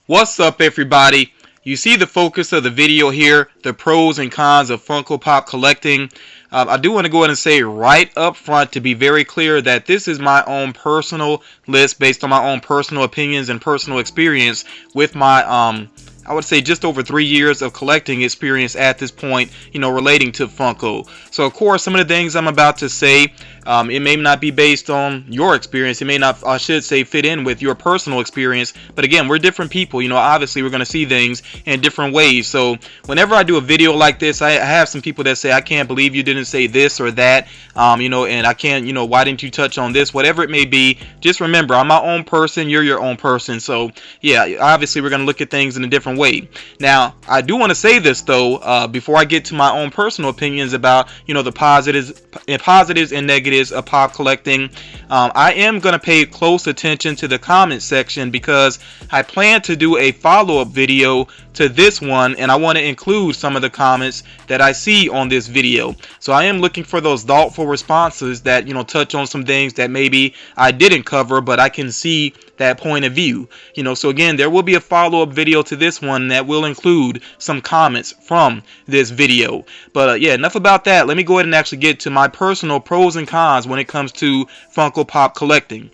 What's up, everybody? You see the focus of the video here, the pros and cons of Funko Pop collecting. I do want to go ahead and say right up front, to be very clear, that this is my own personal list based on my own personal opinions and personal experience with my I would say just over 3 years of collecting experience at this point, relating to Funko. So of course, some of the things I'm about to say, it may not be based on your experience. It may not, I should say, fit in with your personal experience. But again, we're different people. Obviously we're going to see things in different ways. So whenever I do a video like this, I have some people that say, I can't believe you didn't say this or that, and I can't, why didn't you touch on this? Whatever it may be, just remember, I'm my own person. You're your own person. So yeah, obviously we're going to look at things in a different way. Now, I do want to say this though, before I get to my own personal opinions about, the positives and negatives of pop collecting. I am going to pay close attention to the comment section because I plan to do a follow-up video to this one, and I want to include some of the comments that I see on this video. So I am looking for those thoughtful responses that, touch on some things that maybe I didn't cover, but I can see that point of view. So again, there will be a follow-up video to this one that will include some comments from this video. But yeah, enough about that. Let me go ahead and actually get to my personal pros and cons when it comes to Funko Pop collecting.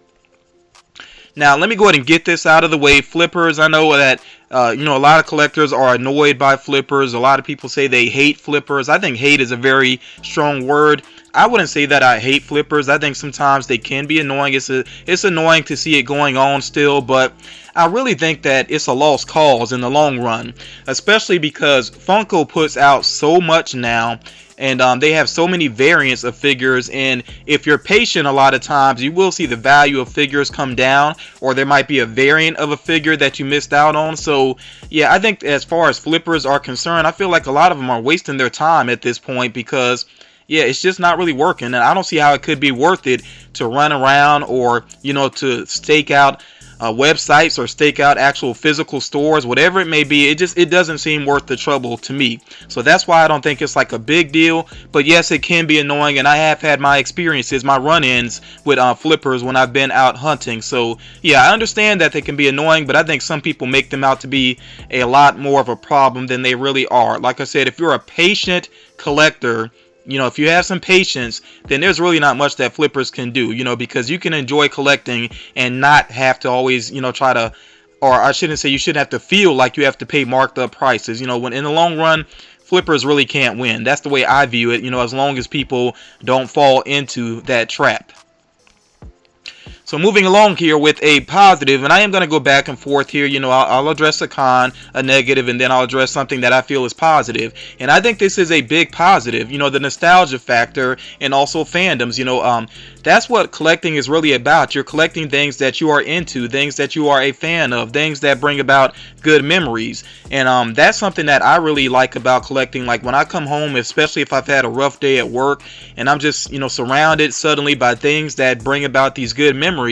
Now, let me go ahead and get this out of the way. Flippers, I know that a lot of collectors are annoyed by flippers. A lot of people say they hate flippers. I think hate is a very strong word. I wouldn't say that I hate flippers. I think sometimes they can be annoying. It's annoying to see it going on still, but I really think that it's a lost cause in the long run, especially because Funko puts out so much now, and they have so many variants of figures, and if you're patient, a lot of times you will see the value of figures come down, or there might be a variant of a figure that you missed out on. So yeah, I think as far as flippers are concerned, I feel like a lot of them are wasting their time at this point because yeah, it's just not really working, and I don't see how it could be worth it to run around or to stake out websites or stake out actual physical stores, whatever it may be. It doesn't seem worth the trouble to me. So that's why I don't think it's like a big deal. But yes, it can be annoying, and I have had my experiences, my run-ins with flippers when I've been out hunting. So yeah, I understand that they can be annoying, but I think some people make them out to be a lot more of a problem than they really are. Like I said, if you're a patient collector, if you have some patience, then there's really not much that flippers can do, because you can enjoy collecting and not have to always, try to, or I shouldn't say you shouldn't have to feel like you have to pay marked up prices. When in the long run, flippers really can't win. That's the way I view it, as long as people don't fall into that trap. So moving along here with a positive, and I am going to go back and forth here. I'll address a con, a negative, and then I'll address something that I feel is positive. And I think this is a big positive, the nostalgia factor and also fandoms. That's what collecting is really about. You're collecting things that you are into, things that you are a fan of, things that bring about good memories. And that's something that I really like about collecting. Like when I come home, especially if I've had a rough day at work and I'm just, surrounded suddenly by things that bring about these good memories,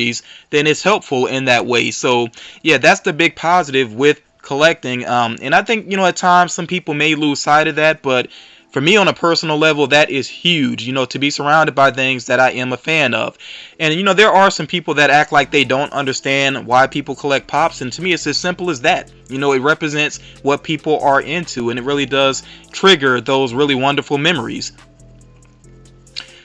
then it's helpful in that way. So yeah, that's the big positive with collecting. And I think, at times some people may lose sight of that, but for me on a personal level, that is huge, to be surrounded by things that I am a fan of. And, there are some people that act like they don't understand why people collect pops. And to me, it's as simple as that. It represents what people are into, and it really does trigger those really wonderful memories.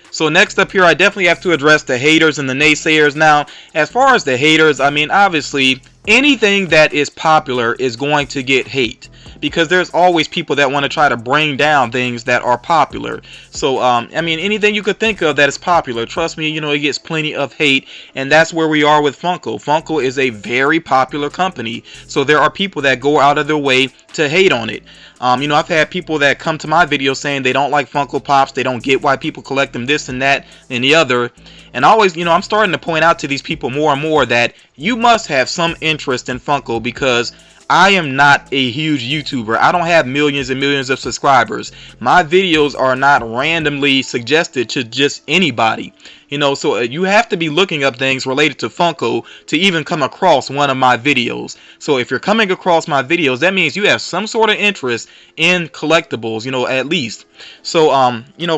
So next up here, I definitely have to address the haters and the naysayers. Now, as far as the haters, I mean, obviously, anything that is popular is going to get hate, because there's always people that want to try to bring down things that are popular. So, I mean, anything you could think of that is popular, trust me, it gets plenty of hate, and that's where we are with Funko. Funko is a very popular company, so there are people that go out of their way to hate on it. I've had people that come to my videos saying they don't like Funko Pops, they don't get why people collect them, this and that and the other. And always, I'm starting to point out to these people more and more that you must have some interest in Funko, because I am not a huge YouTuber. I don't have millions and millions of subscribers. My videos are not randomly suggested to just anybody. So you have to be looking up things related to Funko to even come across one of my videos. So if you're coming across my videos, that means you have some sort of interest in collectibles, at least. So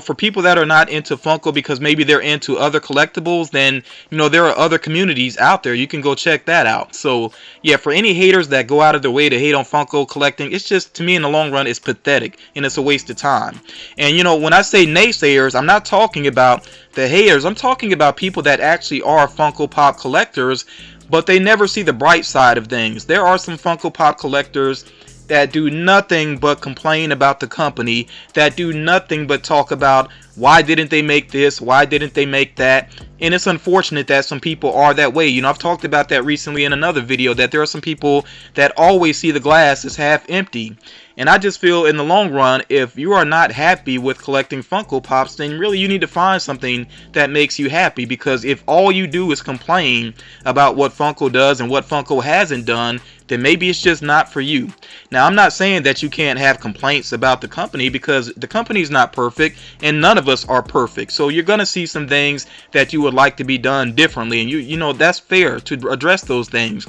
for people that are not into Funko because maybe they're into other collectibles, then there are other communities out there. You can go check that out. So yeah, for any haters that go out of their way to hate on Funko collecting, it's just, to me, in the long run, it's pathetic and it's a waste of time. And when I say naysayers, I'm not talking about the haters. I'm talking about people that actually are Funko Pop collectors, but they never see the bright side of things. There are some Funko Pop collectors that do nothing but complain about the company, that do nothing but talk about why didn't they make this, why didn't they make that. And it's unfortunate that some people are that way. I've talked about that recently in another video, that there are some people that always see the glass as half empty. And I just feel in the long run, if you are not happy with collecting Funko Pops, then really you need to find something that makes you happy. Because if all you do is complain about what Funko does and what Funko hasn't done, then maybe it's just not for you. Now, I'm not saying that you can't have complaints about the company, because the company's not perfect and none of us are perfect. So you're going to see some things that you would like to be done differently, and you know that's fair to address those things.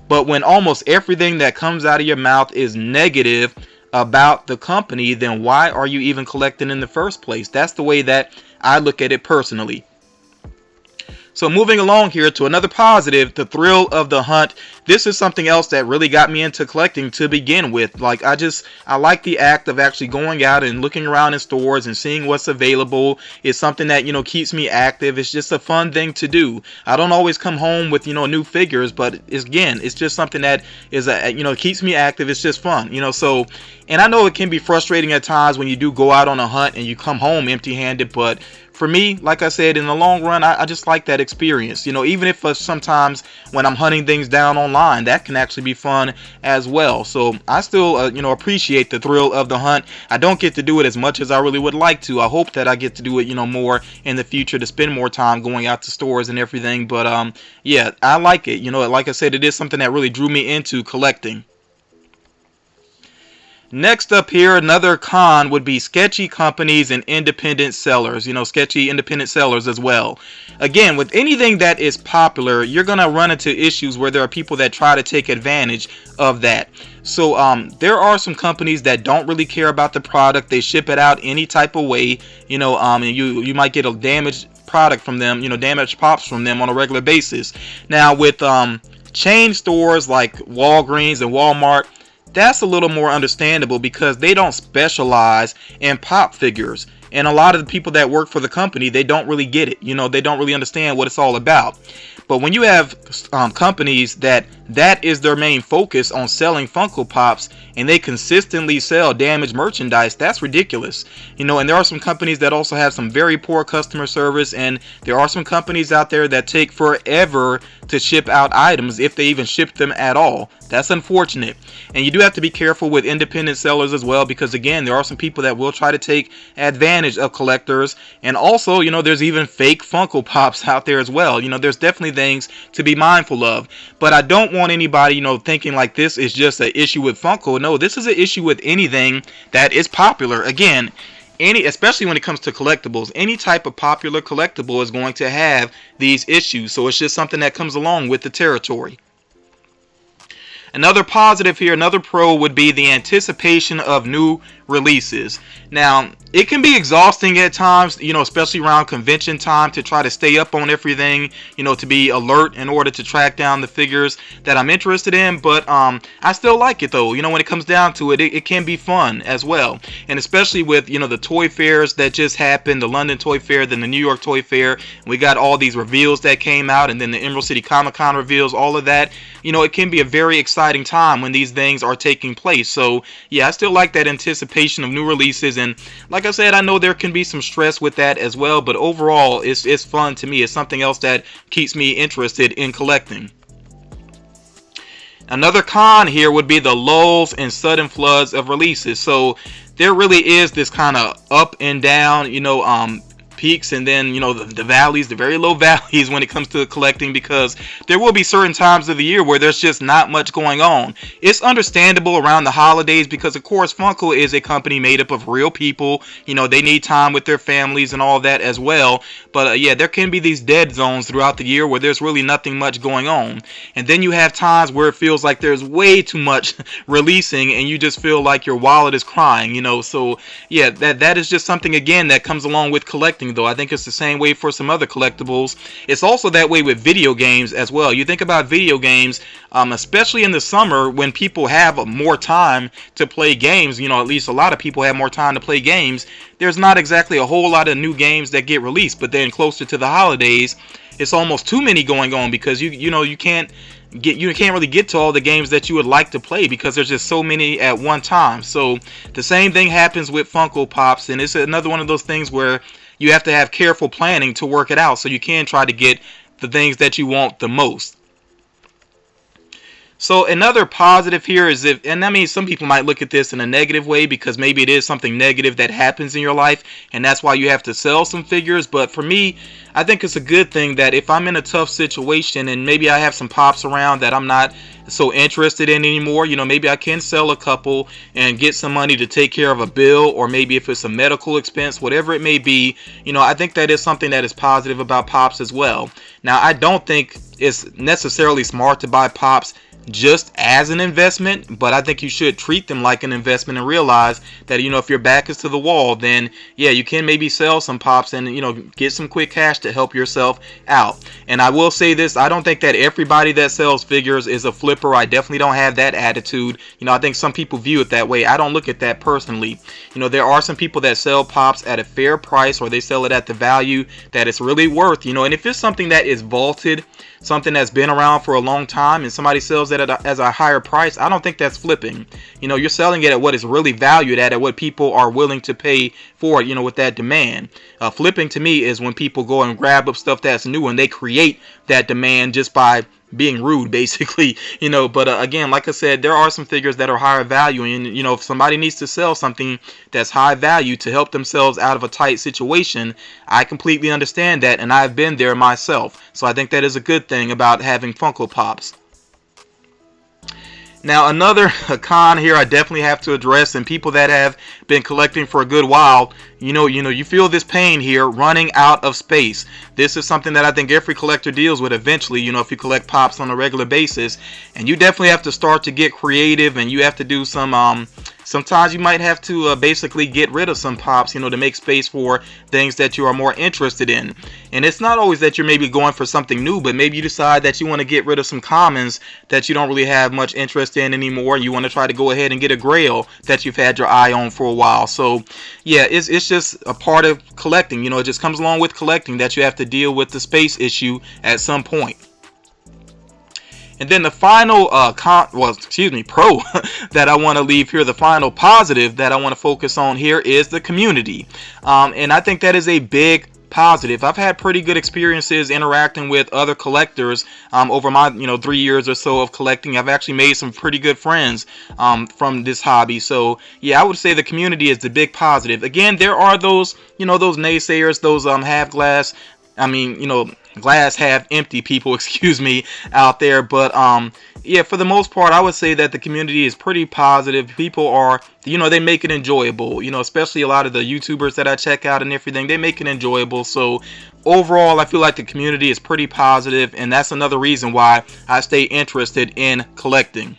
But when almost everything that comes out of your mouth is negative about the company, then why are you even collecting in the first place? That's the way that I look at it personally. So moving along here to another positive, the thrill of the hunt. This is something else that really got me into collecting to begin with. Like, I like the act of actually going out and looking around in stores and seeing what's available. It's something that, keeps me active. It's just a fun thing to do. I don't always come home with, new figures, but it's just something that is, keeps me active. It's just fun, so, and I know it can be frustrating at times when you do go out on a hunt and you come home empty-handed, but for me, like I said, in the long run, I just like that experience. Even if sometimes when I'm hunting things down online, that can actually be fun as well. So I still, appreciate the thrill of the hunt. I don't get to do it as much as I really would like to. I hope that I get to do it, more in the future, to spend more time going out to stores and everything. But yeah, I like it. Like I said, it is something that really drew me into collecting. Next up here, another con would be sketchy companies and independent sellers. Sketchy independent sellers as well. Again, with anything that is popular, you're going to run into issues where there are people that try to take advantage of that. So there are some companies that don't really care about the product. They ship it out any type of way, and you might get a damaged product from them, damaged pops from them on a regular basis. Now with chain stores like Walgreens and Walmart, that's a little more understandable because they don't specialize in pop figures. And a lot of the people that work for the company, they don't really get it. They don't really understand what it's all about. But when you have companies that is their main focus on selling Funko Pops, and they consistently sell damaged merchandise, that's ridiculous. And there are some companies that also have some very poor customer service, and there are some companies out there that take forever to ship out items, if they even ship them at all. That's unfortunate. And you do have to be careful with independent sellers as well, because again, there are some people that will try to take advantage of collectors. And also, there's even fake Funko Pops out there as well. There's definitely things to be mindful of. But I don't want anybody, thinking like this is just an issue with Funko. No, this is an issue with anything that is popular. Again, especially when it comes to collectibles, any type of popular collectible is going to have these issues. So it's just something that comes along with the territory. Another positive here, another pro, would be the anticipation of new releases. Now, it can be exhausting at times, especially around convention time, to try to stay up on everything, to be alert in order to track down the figures that I'm interested in. But I still like it though. When it comes down to it, it can be fun as well. And especially with, the toy fairs that just happened, the London Toy Fair, then the New York Toy Fair. We got all these reveals that came out, and then the Emerald City Comic Con reveals, all of that. It can be a very exciting time when these things are taking place. So yeah, I still like that anticipation of new releases, and like I said, I know there can be some stress with that as well, but overall it's fun to me. It's something else that keeps me interested in collecting. Another con here would be the lulls and sudden floods of releases. So there really is this kind of up and down, peaks and then, you know, the valleys, the very low valleys when it comes to collecting, because there will be certain times of the year where there's just not much going on. It's understandable around the holidays because, of course, Funko is a company made up of real people. You know, they need time with their families and all that as well. But yeah, there can be these dead zones throughout the year where there's really nothing much going on. And then you have times where it feels like there's way too much releasing and you just feel like your wallet is crying, you know. So yeah, that is just something, again, that comes along with collecting, though. I think it's the same way for some other collectibles. It's also that way with video games as well. You think about video games, especially in the summer when people have more time to play games, you know, at least a lot of people have more time to play games. There's not exactly a whole lot of new games that get released, but then closer to the holidays, it's almost too many going on because you can't really get to all the games that you would like to play because there's just so many at one time. So the same thing happens with Funko Pops, and it's another one of those things where you have to have careful planning to work it out so you can try to get the things that you want the most. So another positive here is and I mean, some people might look at this in a negative way because maybe it is something negative that happens in your life and that's why you have to sell some figures. But for me, I think it's a good thing that if I'm in a tough situation and maybe I have some pops around that I'm not so interested in anymore, you know, maybe I can sell a couple and get some money to take care of a bill, or maybe if it's a medical expense, whatever it may be, you know, I think that is something that is positive about pops as well. Now, I don't think it's necessarily smart to buy pops just as an investment, but I think you should treat them like an investment and realize that, you know, if your back is to the wall, then yeah, you can maybe sell some pops and, you know, get some quick cash to help yourself out. And I will say this, I don't think that everybody that sells figures is a flipper. I definitely don't have that attitude. You know, I think some people view it that way. I don't look at that personally. You know, there are some people that sell pops at a fair price, or they sell it at the value that it's really worth, you know, and if it's something that is vaulted, something that's been around for a long time, and somebody sells it as a higher price, I don't think that's flipping. You know, you're selling it at what it's really valued at what people are willing to pay for it, you know, with that demand. Flipping to me is when people go and grab up stuff that's new and they create that demand just by being rude, basically, you know. But again, like I said, there are some figures that are higher value, and you know, if somebody needs to sell something that's high value to help themselves out of a tight situation, I completely understand that, and I've been there myself. So I think that is a good thing about having Funko Pops. Now, another con here I definitely have to address, and people that have been collecting for a good while, you feel this pain here, running out of space. This is something that I think every collector deals with eventually, you know, if you collect pops on a regular basis. And you definitely have to start to get creative, and you have to do some, sometimes you might have to basically get rid of some pops, you know, to make space for things that you are more interested in. And it's not always that you're maybe going for something new, but maybe you decide that you want to get rid of some commons that you don't really have much interest in anymore. You want to try to go ahead and get a grail that you've had your eye on for a while. So yeah, it's just a part of collecting. You know, it just comes along with collecting that you have to deal with the space issue at some point. And then the final pro that I want to leave here, the final positive that I want to focus on here is the community. And I think that is a big positive. I've had pretty good experiences interacting with other collectors over my 3 years or so of collecting. I've actually made some pretty good friends from this hobby. So yeah, I would say the community is the big positive. Again, there are those those naysayers, those glass half empty people, excuse me, out there. But yeah, for the most part, I would say that the community is pretty positive. People are, they make it enjoyable, especially a lot of the YouTubers that I check out and everything, they make it enjoyable. So overall, I feel like the community is pretty positive, and that's another reason why I stay interested in collecting.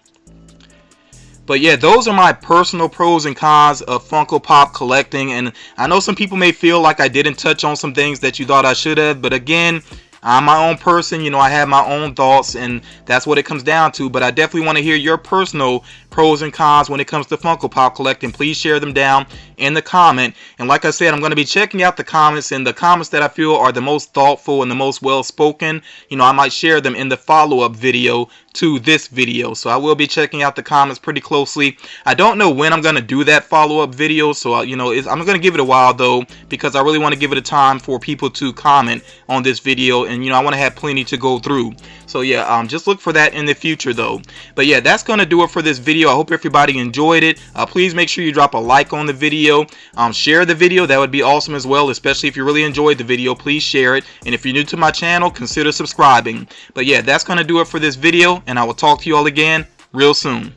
But yeah, those are my personal pros and cons of Funko Pop collecting. And I know some people may feel like I didn't touch on some things that you thought I should have. But again, I'm my own person. I have my own thoughts, and that's what it comes down to. But I definitely want to hear your personal pros and cons when it comes to Funko Pop collecting. Please share them down in the comment. And like I said, I'm going to be checking out the comments, and the comments that I feel are the most thoughtful and the most well spoken, I might share them in the follow-up video to this video. So I will be checking out the comments pretty closely. I don't know when I'm going to do that follow-up video, so I'm going to give it a while though, because I really want to give it a time for people to comment on this video, and I want to have plenty to go through. So yeah, just look for that in the future though. But yeah, that's going to do it for this video. video. I hope everybody enjoyed it. Please make sure you drop a like on the video. Share the video. That would be awesome as well, especially if you really enjoyed the video. Please share it. And if you're new to my channel, consider subscribing. But yeah, that's going to do it for this video, and I will talk to you all again real soon.